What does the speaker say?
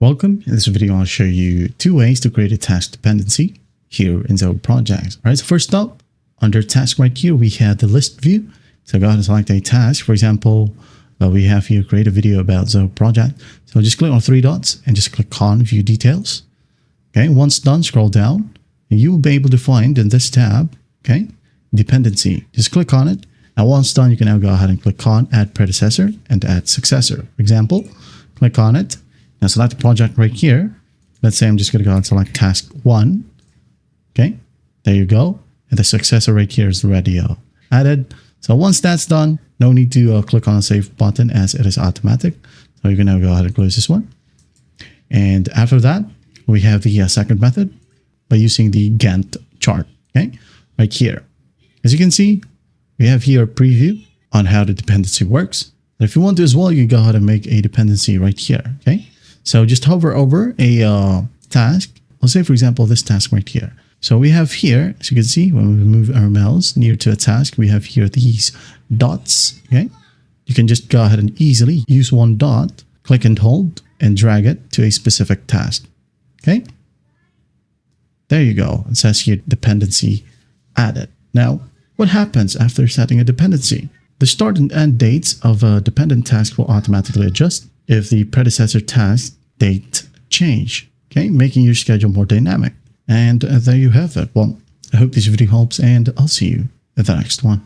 Welcome. In this video, I'll show you 2 ways to create a task dependency here in Zoho Projects. All right, so first up, under task right here, we have the list view. So go ahead and select a task. For example, we have here create a video about Zoho Project. So just click on 3 dots and just click on view details. Okay, once done, scroll down and you will be able to find in this tab, okay, dependency. Just click on it. And once done, you can now go ahead and click on add predecessor and add successor. For example, click on it. Now select the project right here. Let's say I'm just going to go and select task 1. Okay, there you go. And the successor right here is already added. So once that's done, no need to click on the save button as it is automatic. So you can now go ahead and close this one. And after that, we have the second method by using the Gantt chart. Okay, right here. As you can see, we have here a preview on how the dependency works. And if you want to as well, you can go ahead and make a dependency right here. Okay, so just hover over a task. Let's say, for example, this task right here. So we have here, as you can see, when we move our mouse near to a task, we have here these dots. Okay, you can just go ahead and easily use one dot, click and hold, and drag it to a specific task. Okay, there you go. It says here dependency added. Now, what happens after setting a dependency? The start and end dates of a dependent task will automatically adjust if the predecessor task date change, okay, making your schedule more dynamic. And there you have it. Well, I hope this video helps, and I'll see you at the next one.